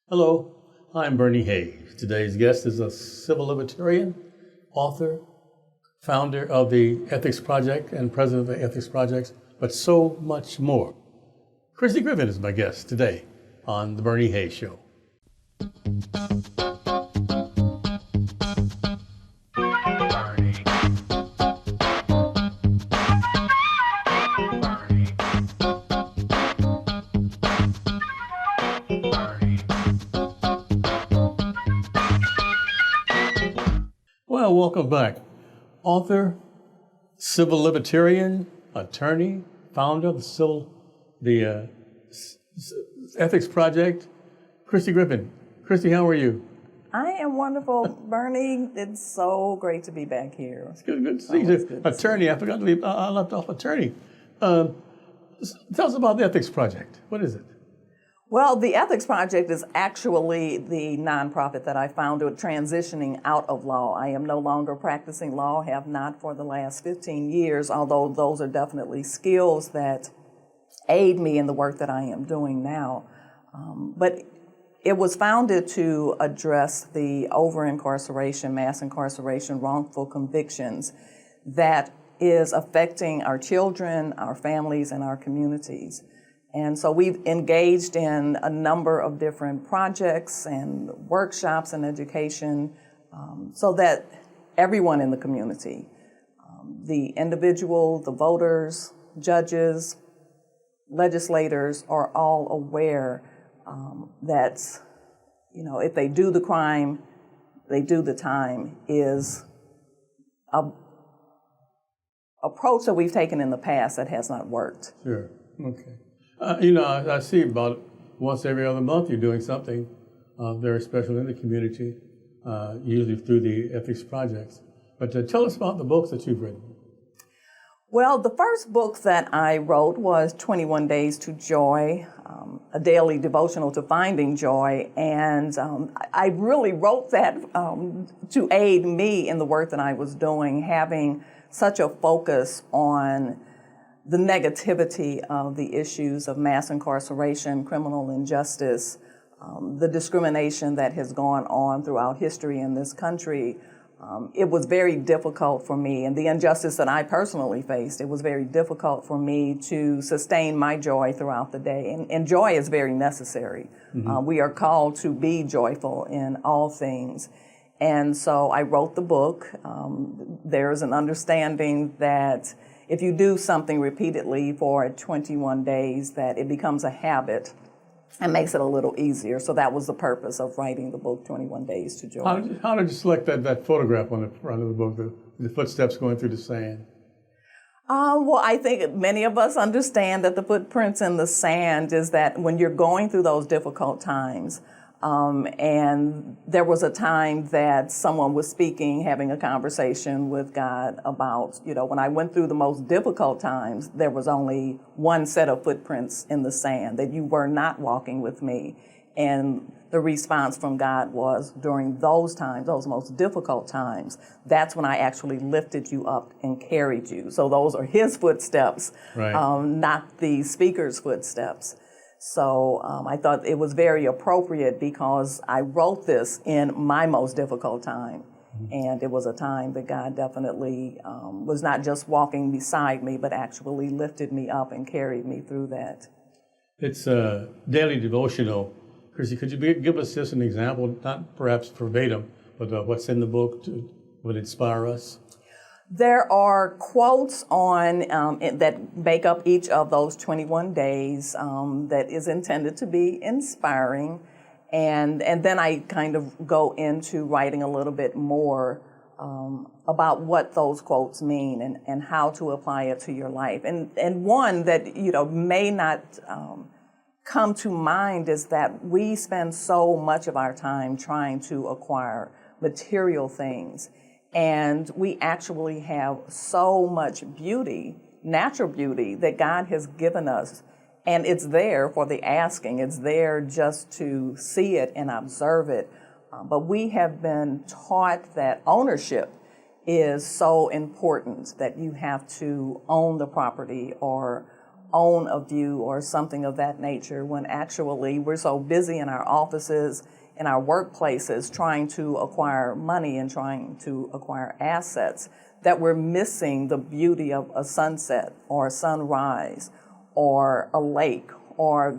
Hello, I'm Bernie Hayes. Today's guest is a civil libertarian, author, founder of the Ethics Project and president of the Ethics Project, but so much more. Christi Griffin is my guest today on The Bernie Hayes Show. Well, welcome back. Author, civil libertarian, attorney, founder of the Ethics Project, Christi Griffin. Christi, how are you? I am wonderful, Bernie. It's so great to be back here. It's good to see you. Attorney, I forgot to leave, I left off attorney. Tell us about the Ethics Project. What is it? Well, the Ethics Project is actually the nonprofit that I founded transitioning out of law. I am no longer practicing law, have not for the last 15 years, although those are definitely skills that aid me in the work that I am doing now. But it was founded to address the over-incarceration, mass incarceration, wrongful convictions that is affecting our children, our families, and our communities. And so we've engaged in a number of different projects and workshops and education so that everyone in the community, the individual, the voters, judges, legislators are all aware that, you know, if they do the crime, they do the time is an approach that we've taken in the past that has not worked. Sure, okay. I see about once every other month you're doing something very special in the community, usually through the Ethics Projects. But tell us about the books that you've written. Well, the first book that I wrote was 21 Days to Joy, a daily devotional to finding joy. And I really wrote that to aid me in the work that I was doing, having such a focus on the negativity of the issues of mass incarceration, criminal injustice, the discrimination that has gone on throughout history in this country. It was very difficult for me, and the injustice that I personally faced, it was very difficult for me to sustain my joy throughout the day. And joy is very necessary. Mm-hmm. We are called to be joyful in all things. And so I wrote the book. There's an understanding that if you do something repeatedly for 21 days, that it becomes a habit and makes it a little easier. So that was the purpose of writing the book, 21 Days to Joy. How did you select that photograph on the front of the book, the footsteps going through the sand? Well, I think many of us understand that the footprints in the sand is that when you're going through those difficult times, and there was a time that someone was speaking, having a conversation with God about, when I went through the most difficult times, there was only one set of footprints in the sand, that you were not walking with me. And the response from God was, during those times, those most difficult times, that's when I actually lifted you up and carried you. So those are his footsteps, right. Not the speaker's footsteps. So I thought it was very appropriate because I wrote this in my most difficult time. And it was a time that God definitely was not just walking beside me, but actually lifted me up and carried me through that. It's a daily devotional. Christi, could you give us just an example, not perhaps verbatim, but what's in the book would inspire us? There are quotes on that make up each of those 21 days that is intended to be inspiring. And then I kind of go into writing a little bit more about what those quotes mean and how to apply it to your life. And one that, may not come to mind is that we spend so much of our time trying to acquire material things. And we actually have so much beauty, natural beauty, that God has given us. And it's there for the asking. It's there just to see it and observe it. But we have been taught that ownership is so important, that you have to own the property or own a view or something of that nature, when actually we're so busy in our offices, in our workplaces, trying to acquire money and trying to acquire assets, that we're missing the beauty of a sunset or a sunrise or a lake, or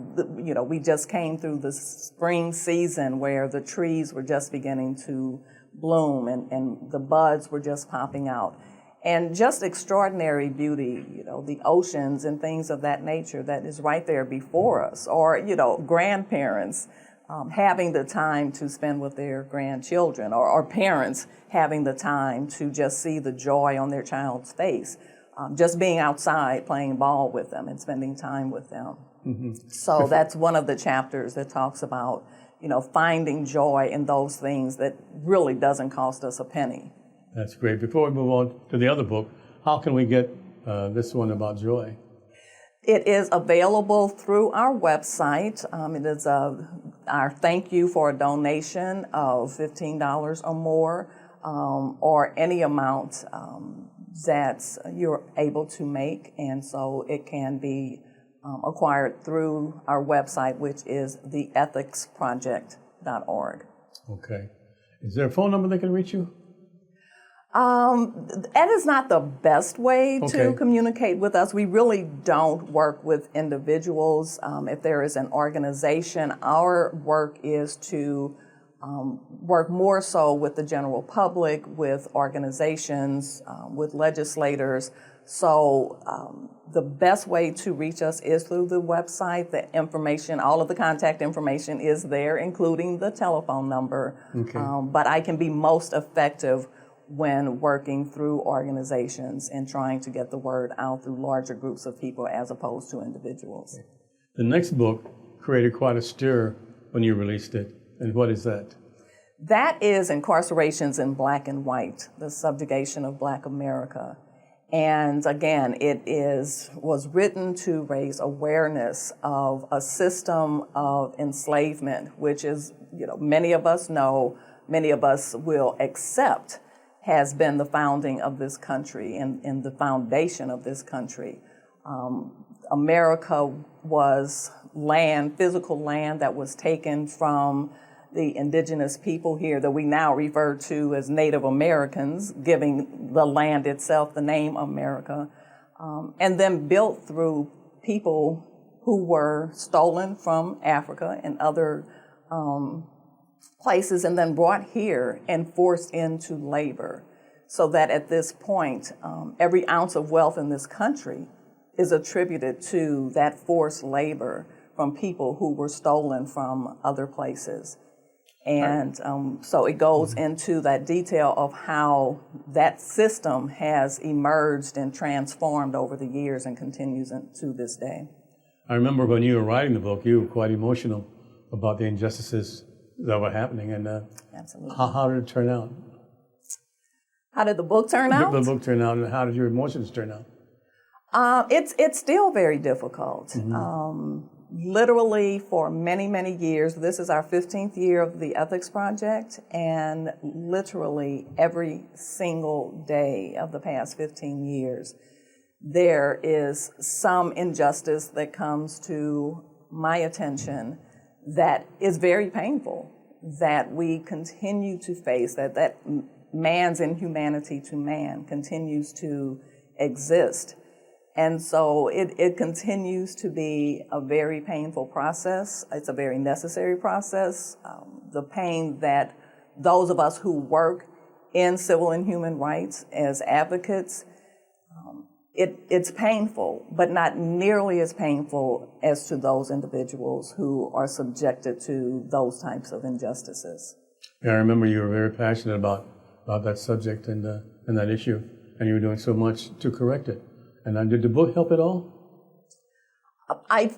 we just came through the spring season where the trees were just beginning to bloom and the buds were just popping out. And just extraordinary beauty, the oceans and things of that nature that is right there before us. Or, grandparents having the time to spend with their grandchildren, or parents having the time to just see the joy on their child's face. Just being outside, playing ball with them and spending time with them. Mm-hmm. So that's one of the chapters that talks about, finding joy in those things that really doesn't cost us a penny. That's great. Before we move on to the other book, how can we get this one about joy? It is available through our website. It is our thank you for a donation of $15 or more, or any amount that you're able to make. And so it can be acquired through our website, which is theethicsproject.org. Okay. Is there a phone number they can reach you? That is not the best way to communicate with us. We really don't work with individuals. If there is an organization, our work is to work more so with the general public, with organizations, with legislators. So the best way to reach us is through the website. The information, all of the contact information is there, including the telephone number. Okay. But I can be most effective when working through organizations and trying to get the word out through larger groups of people as opposed to individuals. The next book created quite a stir when you released it. And what is that? That is Incarcerations in Black and White, the Subjugation of Black America. And again, it was written to raise awareness of a system of enslavement, which is, many of us know, many of us will accept, has been the founding of this country and the foundation of this country. America was land, physical land that was taken from the indigenous people here that we now refer to as Native Americans, giving the land itself the name America, and then built through people who were stolen from Africa and other places and then brought here and forced into labor, so that at this point, every ounce of wealth in this country is attributed to that forced labor from people who were stolen from other places. And so it goes into that detail of how that system has emerged and transformed over the years and continues to this day. I remember when you were writing the book, you were quite emotional about the injustices that were happening. And Absolutely. How did it turn out? How did the book turn out? The book turn out, and how did your emotions turn out? It's still very difficult. Mm-hmm. Literally for many, many years, this is our 15th year of the Ethics Project, and literally every single day of the past 15 years, there is some injustice that comes to my attention that is very painful, that we continue to face, that man's inhumanity to man continues to exist. And so it continues to be a very painful process. It's a very necessary process. The pain that those of us who work in civil and human rights as advocates, it's painful, but not nearly as painful as to those individuals who are subjected to those types of injustices. Yeah, I remember you were very passionate about that subject and that issue, and you were doing so much to correct it. And did the book help at all? I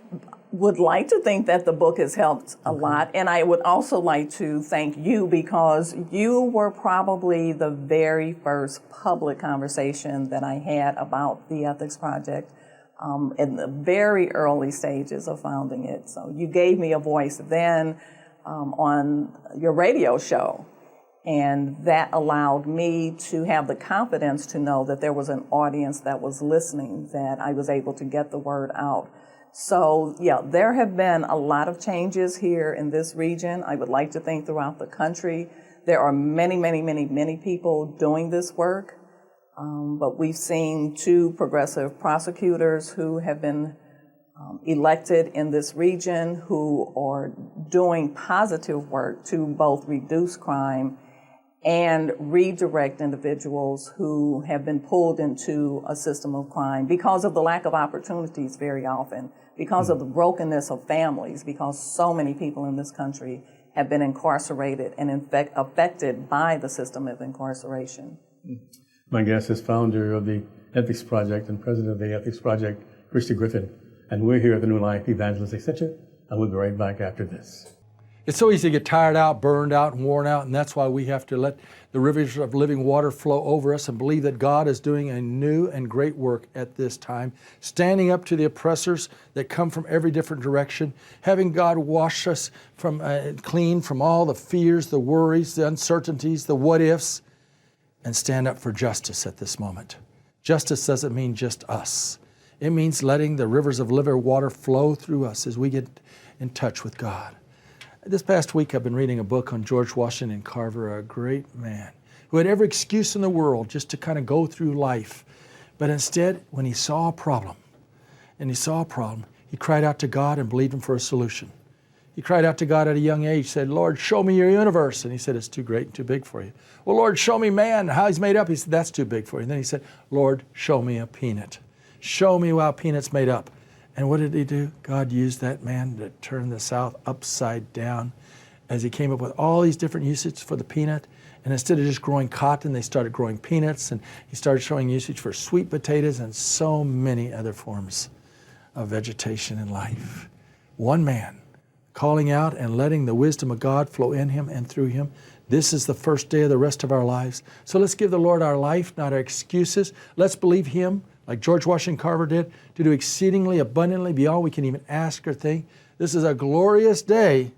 would like to think that the book has helped a lot. And I would also like to thank you, because you were probably the very first public conversation that I had about the Ethics Project in the very early stages of founding it. So you gave me a voice then on your radio show. And that allowed me to have the confidence to know that there was an audience that was listening, that I was able to get the word out. So, yeah, there have been a lot of changes here in this region. I would like to think throughout the country. There are many, many, many, many people doing this work. But we've seen 2 progressive prosecutors who have been elected in this region who are doing positive work to both reduce crime and redirect individuals who have been pulled into a system of crime because of the lack of opportunities very often, because of the brokenness of families, because so many people in this country have been incarcerated and affected by the system of incarceration. My guest is founder of the Ethics Project and president of the Ethics Project, Christi Griffin. And we're here at the New Life Evangelistic Center, and we'll be right back after this. It's so easy to get tired out, burned out, and worn out, and that's why we have to let the rivers of living water flow over us and believe that God is doing a new and great work at this time, standing up to the oppressors that come from every different direction, having God wash us from clean from all the fears, the worries, the uncertainties, the what-ifs, and stand up for justice at this moment. Justice doesn't mean just us. It means letting the rivers of living water flow through us as we get in touch with God. This past week, I've been reading a book on George Washington Carver, a great man who had every excuse in the world just to kind of go through life. But instead, when he saw a problem, he cried out to God and believed Him for a solution. He cried out to God at a young age, said, Lord, show me your universe. And He said, it's too great and too big for you. Well, Lord, show me man, how he's made up. He said, that's too big for you. And then he said, Lord, show me a peanut. Show me how a peanut's made up. And what did He do? God used that man to turn the South upside down as He came up with all these different usages for the peanut. And instead of just growing cotton, they started growing peanuts. And He started showing usage for sweet potatoes and so many other forms of vegetation in life. One man calling out and letting the wisdom of God flow in him and through him. This is the first day of the rest of our lives. So let's give the Lord our life, not our excuses. Let's believe Him, like George Washington Carver did, to do exceedingly abundantly beyond we can even ask or think. This is a glorious day,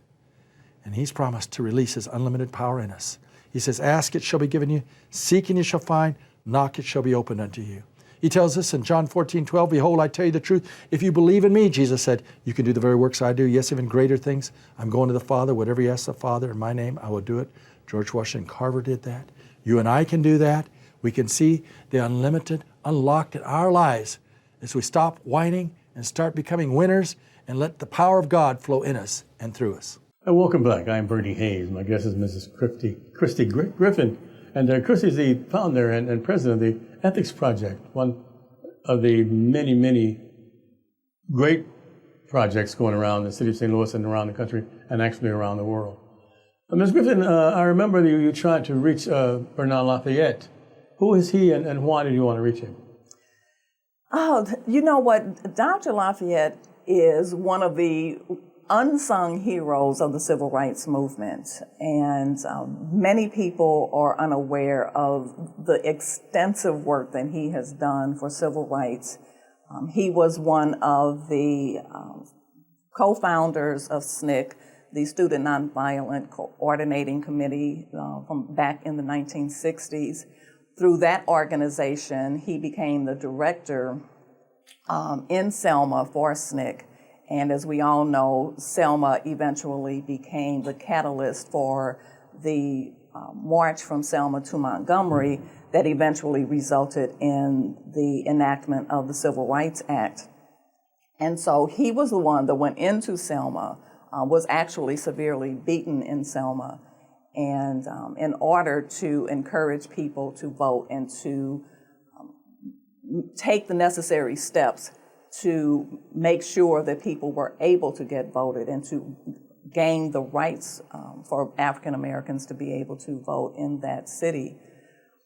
and He's promised to release His unlimited power in us. He says, ask, it shall be given you. Seek, and you shall find. Knock, it shall be opened unto you. He tells us in John 14:12, behold, I tell you the truth. If you believe in me, Jesus said, you can do the very works I do. Yes, even greater things. I'm going to the Father. Whatever you ask the Father in my name, I will do it. George Washington Carver did that. You and I can do that. We can see the unlimited unlocked in our lives as we stop whining and start becoming winners and let the power of God flow in us and through us. And welcome back. I'm Bernie Hayes. My guest is Mrs. Christi Griffin. And Christi is the founder and president of the Ethics Project, one of the many, many great projects going around the city of St. Louis and around the country and actually around the world. Ms. Griffin, I remember you tried to reach Bernard Lafayette. Who is he and why did you want to reach him? Oh, you know what? Dr. Lafayette is one of the unsung heroes of the civil rights movement, and many people are unaware of the extensive work that he has done for civil rights. He was one of the co-founders of SNCC, the Student Nonviolent Coordinating Committee, from back in the 1960s. Through that organization, he became the director in Selma for SNCC. And as we all know, Selma eventually became the catalyst for the march from Selma to Montgomery that eventually resulted in the enactment of the Civil Rights Act. And so he was the one that went into Selma, was actually severely beaten in Selma, and in order to encourage people to vote and to take the necessary steps to make sure that people were able to get voted and to gain the rights for African Americans to be able to vote in that city.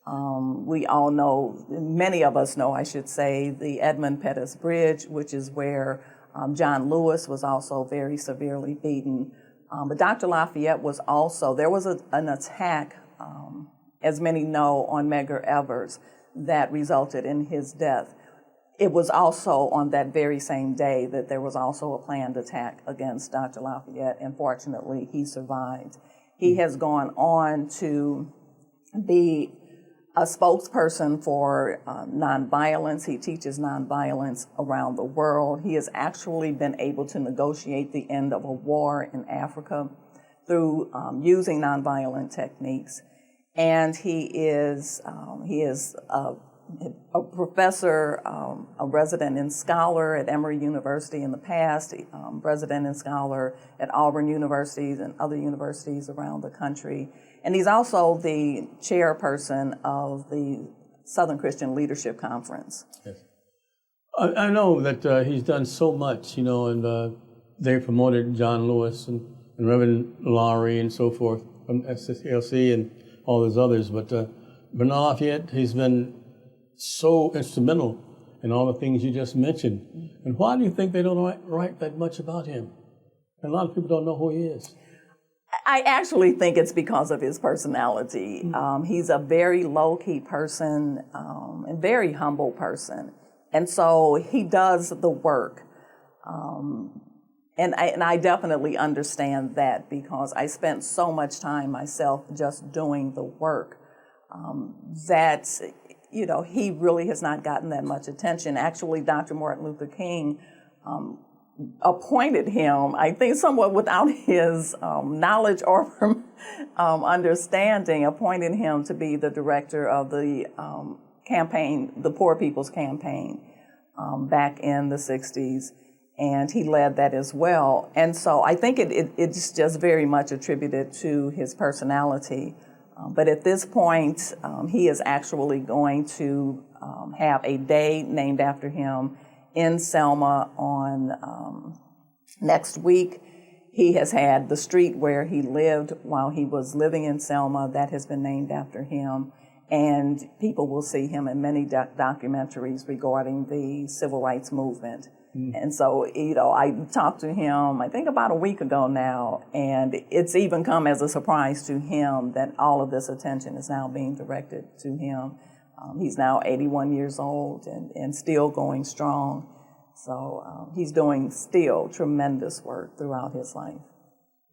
We all know, many of us know, I should say, the Edmund Pettus Bridge, which is where John Lewis was also very severely beaten. But Dr. Lafayette was also, there was an attack, as many know, on Medgar Evers that resulted in his death. It was also on that very same day that there was also a planned attack against Dr. Lafayette, and fortunately he survived. He has gone on to be a spokesperson for nonviolence. He teaches nonviolence around the world. He has actually been able to negotiate the end of a war in Africa through using nonviolent techniques. And he is a professor, a resident and scholar at Emory University in the past, resident and scholar at Auburn Universities and other universities around the country. And he's also the chairperson of the Southern Christian Leadership Conference. Yes. I know that he's done so much, and they promoted John Lewis and Reverend Lowry and so forth from SCLC and all those others. But Bernard Lafayette, he's been so instrumental in all the things you just mentioned. And why do you think they don't write that much about him? And a lot of people don't know who he is. I actually think it's because of his personality. He's a very low-key person and very humble person. And so he does the work. And I definitely understand that because I spent so much time myself just doing the work that, he really has not gotten that much attention. Actually, Dr. Martin Luther King appointed him, I think somewhat without his knowledge or understanding, appointed him to be the director of the campaign, the Poor People's Campaign, back in the 60s. And he led that as well. And so I think it's just very much attributed to his personality. But at this point, he is actually going to have a day named after him in Selma on next week. He has had the street where he lived while he was living in Selma that has been named after him. And people will see him in many documentaries regarding the civil rights movement. And so, I talked to him, I think about a week ago now, and it's even come as a surprise to him that all of this attention is now being directed to him. He's now 81 years old and still going strong. So he's doing still tremendous work throughout his life.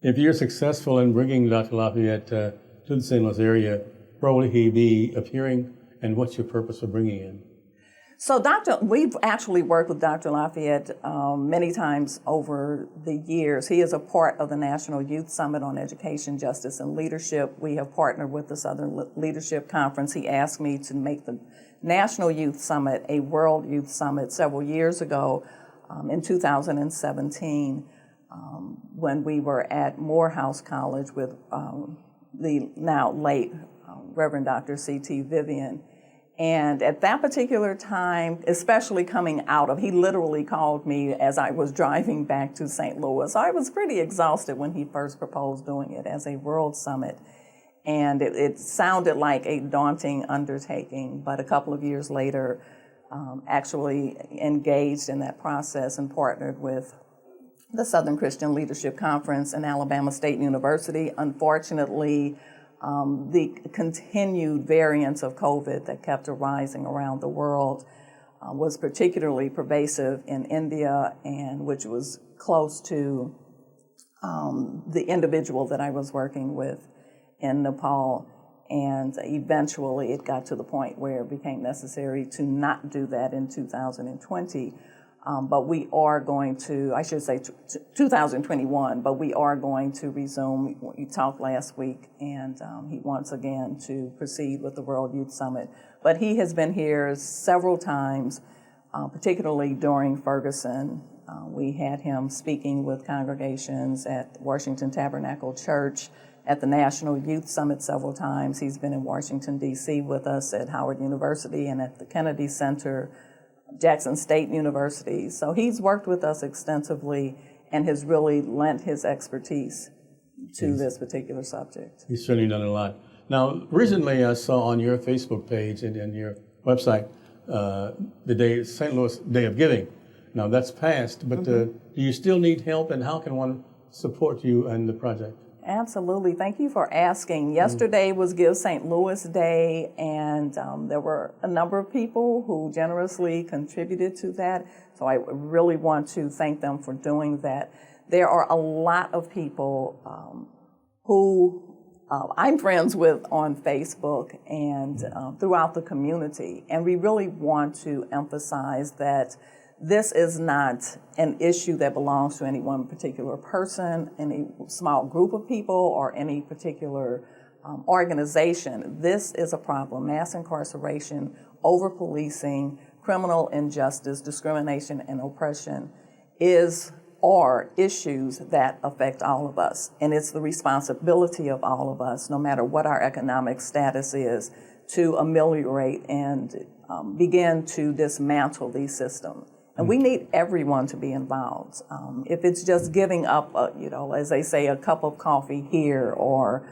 If you're successful in bringing Dr. Lafayette to the St. Louis area, where will he be appearing, and what's your purpose for bringing him? So we've actually worked with Dr. Lafayette many times over the years. He is a part of the National Youth Summit on Education, Justice, and Leadership. We have partnered with the Southern Leadership Conference. He asked me to make the National Youth Summit a World Youth Summit several years ago in 2017 when we were at Morehouse College with the now late Reverend Dr. C.T. Vivian. And at that particular time, especially coming out of, he literally called me as I was driving back to St. Louis. I was pretty exhausted when he first proposed doing it as a world summit. And it sounded like a daunting undertaking, but a couple of years later, actually engaged in that process and partnered with the Southern Christian Leadership Conference and Alabama State University. Unfortunately, the continued variants of COVID that kept arising around the world was particularly pervasive in India, and which was close to the individual that I was working with in Nepal. And eventually it got to the point where it became necessary to not do that in 2020. But we are going to, I should say 2021, but we are going to resume. We talked last week, and he wants again to proceed with the World Youth Summit. But he has been here several times, particularly during Ferguson. We had him speaking with congregations at Washington Tabernacle Church, at the National Youth Summit several times. He's been in Washington, D.C. with us at Howard University and at the Kennedy Center, Jackson State University. So he's worked with us extensively and has really lent his expertise to this particular subject. He's certainly done a lot. Now, recently I saw on your Facebook page and your website the St. Louis Day of Giving. Now that's passed, but do you still need help, and how can one support you and the project? Absolutely. Thank you for asking. Yesterday was Give St. Louis Day, and there were a number of people who generously contributed to that. So I really want to thank them for doing that. There are a lot of people who I'm friends with on Facebook and throughout the community. And we really want to emphasize that this is not an issue that belongs to any one particular person, any small group of people, or any particular organization. This is a problem. Mass incarceration, over-policing, criminal injustice, discrimination, and oppression are issues that affect all of us. And it's the responsibility of all of us, no matter what our economic status is, to ameliorate and begin to dismantle these systems. And we need everyone to be involved. If it's just giving up, as they say, a cup of coffee here, or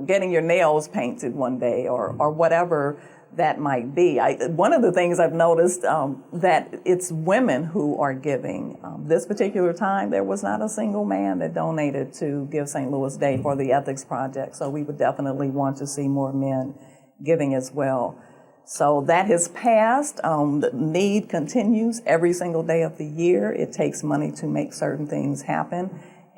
getting your nails painted one day, or whatever that might be. One of the things I've noticed that it's women who are giving. This particular time, there was not a single man that donated to Give St. Louis Day for the Ethics Project. So we would definitely want to see more men giving as well. So that has passed. The need continues every single day of the year. It takes money to make certain things happen.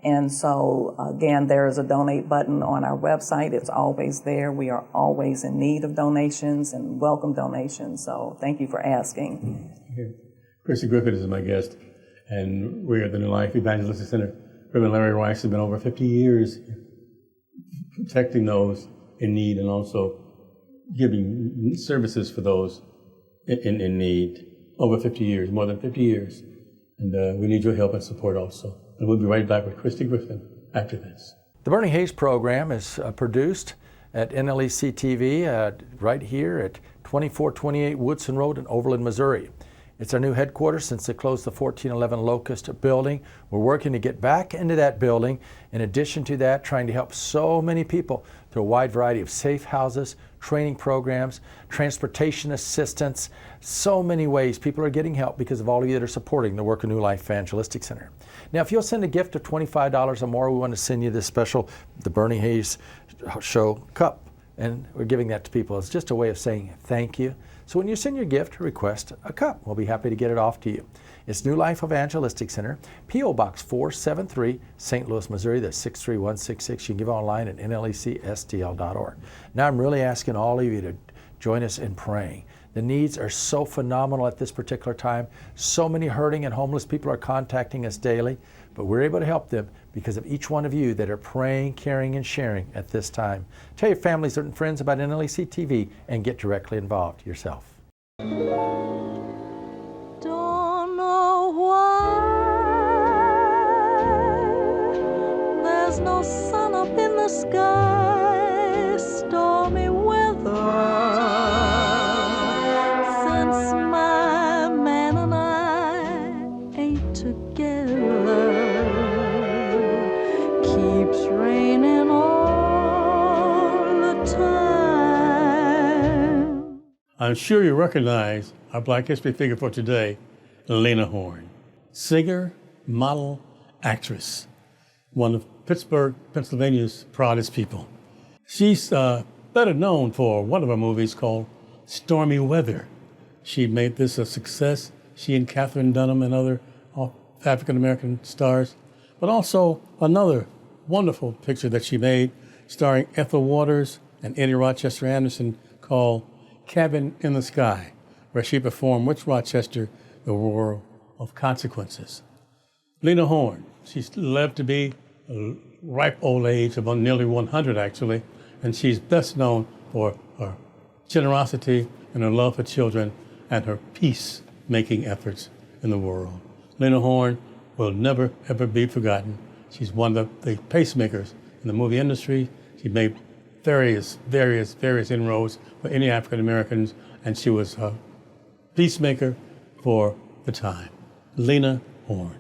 And so, again, there is a donate button on our website. It's always there. We are always in need of donations and welcome donations. So thank you for asking. Christi Griffin is my guest, and we're at the New Life Evangelistic Center. Reverend Larry Rice has been over 50 years protecting those in need and also giving services for those in need. Over 50 years, more than 50 years. And we need your help and support also. And we'll be right back with Christi Griffin after this. The Bernie Hayes program is produced at NLEC TV right here at 2428 Woodson Road in Overland, Missouri. It's our new headquarters since they closed the 1411 Locust building. We're working to get back into that building. In addition to that, trying to help so many people through a wide variety of safe houses, training programs, transportation assistance, so many ways people are getting help because of all of you that are supporting the work of New Life Evangelistic Center. Now, if you'll send a gift of $25 or more, we want to send you this special, the Bernie Hayes Show cup. And we're giving that to people. It's just a way of saying thank you. So when you send your gift, request a cup. We'll be happy to get it off to you. It's New Life Evangelistic Center, P.O. Box 473, St. Louis, Missouri. That's 63166. You can give online at nlecstl.org. Now I'm really asking all of you to join us in praying. The needs are so phenomenal at this particular time. So many hurting and homeless people are contacting us daily, but we're able to help them because of each one of you that are praying, caring, and sharing at this time. Tell your families and friends about NLEC TV and get directly involved yourself. Don't know why there's no sun up in the sky, stormy weather. Since my man and I ain't together, keeps raining all the time. I'm sure you recognize our Black History figure for today, Lena Horne. Singer, model, actress. One of Pittsburgh, Pennsylvania's proudest people. She's better known for one of her movies called Stormy Weather. She made this a success, she and Katherine Dunham and other African-American stars, but also another wonderful picture that she made starring Ethel Waters and Eddie Rochester Anderson called Cabin in the Sky, where she performed with Rochester the War of Consequences. Lena Horne, she's lived to be a ripe old age, about nearly 100 actually, and she's best known for her generosity and her love for children and her peace-making efforts in the world. Lena Horne will never, ever be forgotten. She's one of the pacemakers in the movie industry. She made various inroads for any African Americans, and she was a peacemaker for the time. Lena Horne.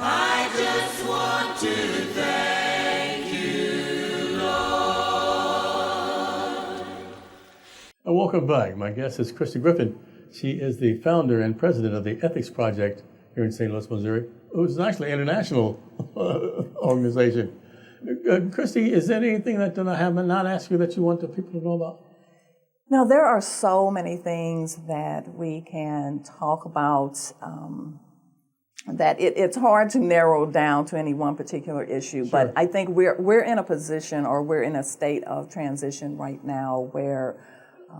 I just want to thank And welcome back. My guest is Christi Griffin. She is the founder and president of the Ethics Project here in St. Louis, Missouri. It was actually an international organization. Christi, is there anything that I have not asked you that you want the people to know about? Now, there are so many things that we can talk about that it's hard to narrow down to any one particular issue. Sure. But I think we're in a position, or we're in a state of transition right now where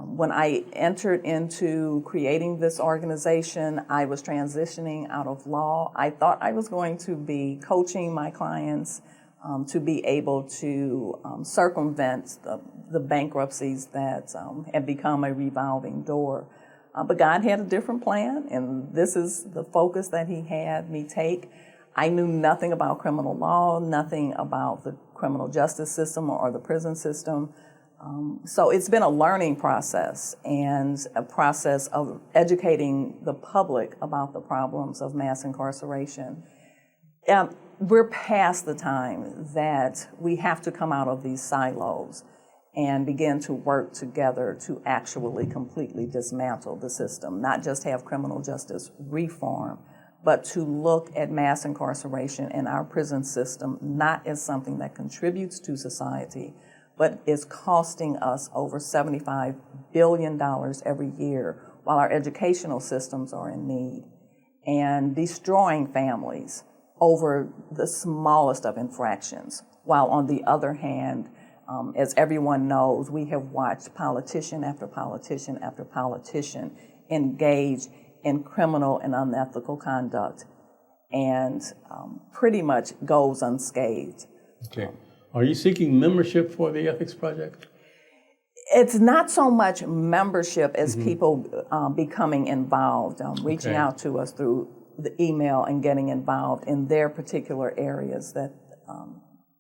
when I entered into creating this organization, I was transitioning out of law. I thought I was going to be coaching my clients to be able to circumvent the bankruptcies that had become a revolving door. But God had a different plan, and this is the focus that He had me take. I knew nothing about criminal law, nothing about the criminal justice system or the prison system. So it's been a learning process and a process of educating the public about the problems of mass incarceration. We're past the time that we have to come out of these silos and begin to work together to actually completely dismantle the system, not just have criminal justice reform, but to look at mass incarceration in our prison system not as something that contributes to society, but is costing us over $75 billion every year while our educational systems are in need, and destroying families over the smallest of infractions. While on the other hand, as everyone knows, we have watched politician after politician after politician engage in criminal and unethical conduct and pretty much goes unscathed. Okay. Are you seeking membership for the Ethics Project? It's not so much membership as people becoming involved, reaching out to us through the email and getting involved in their particular areas that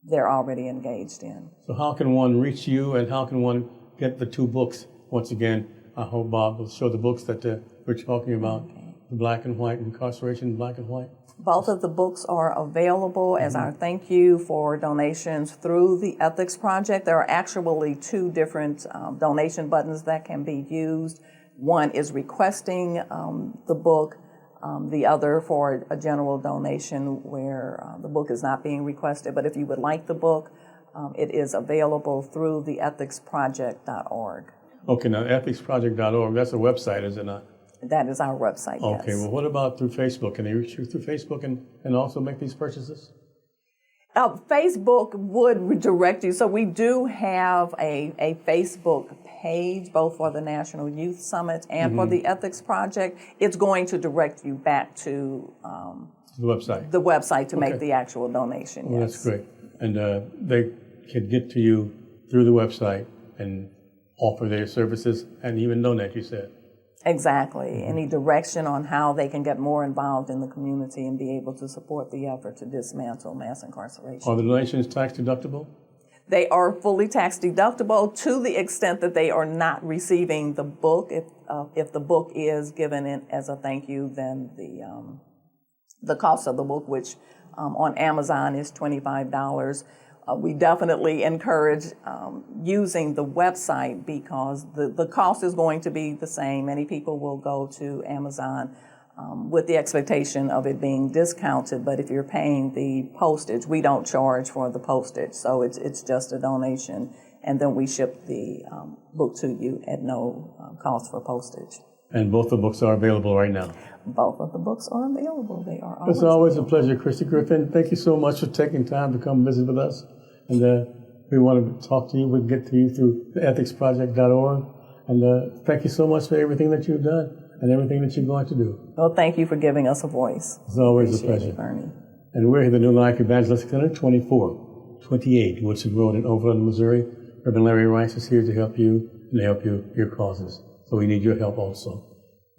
they're already engaged in. So how can one reach you, and how can one get the two books? Once again, I hope Bob will show the books that we're talking about, the Black and White, Incarceration, Black and White. Both of the books are available as our thank you for donations through the Ethics Project. There are actually two different donation buttons that can be used. One is requesting the book, the other for a general donation where the book is not being requested. But if you would like the book, it is available through the ethicsproject.org. Okay, now ethicsproject.org, that's a website, is it not? That is our website, yes. Okay, well, what about through Facebook? Can they reach you through Facebook and also make these purchases? Facebook would redirect you. So we do have a Facebook page, both for the National Youth Summit and for the Ethics Project. It's going to direct you back to The website. the website to make the actual donation, Well, yes. that's great. And they can get to you through the website and offer their services and even donate, you said. Exactly. Any direction on how they can get more involved in the community and be able to support the effort to dismantle mass incarceration. Are the donations tax deductible? They are fully tax deductible to the extent that they are not receiving the book. If the book is given in as a thank you, then the cost of the book, which on Amazon is $25. We definitely encourage using the website because the cost is going to be the same. Many people will go to Amazon with the expectation of it being discounted, but if you're paying the postage, we don't charge for the postage, so it's just a donation, and then we ship the book to you at no cost for postage. And both the books are available right now. Both of the books are available. They are It's always a pleasure, Christi Griffin. Thank you so much for taking time to come visit with us. And we want to talk to you. We'll get to you through the ethicsproject.org. And thank you so much for everything that you've done and everything that you're going to do. Well, thank you for giving us a voice. It's always a Appreciate pleasure. it, Bernie. And we're here at the New Life Evangelistic Center, 2428 Woodson Road in Overland, Missouri. Reverend Larry Rice is here to help you and to help your causes. So we need your help also.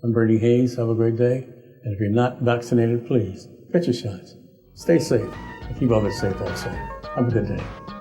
I'm Bernie Hayes. Have a great day. And if you're not vaccinated, please get your shots. Stay safe and keep others safe also. Have a good day.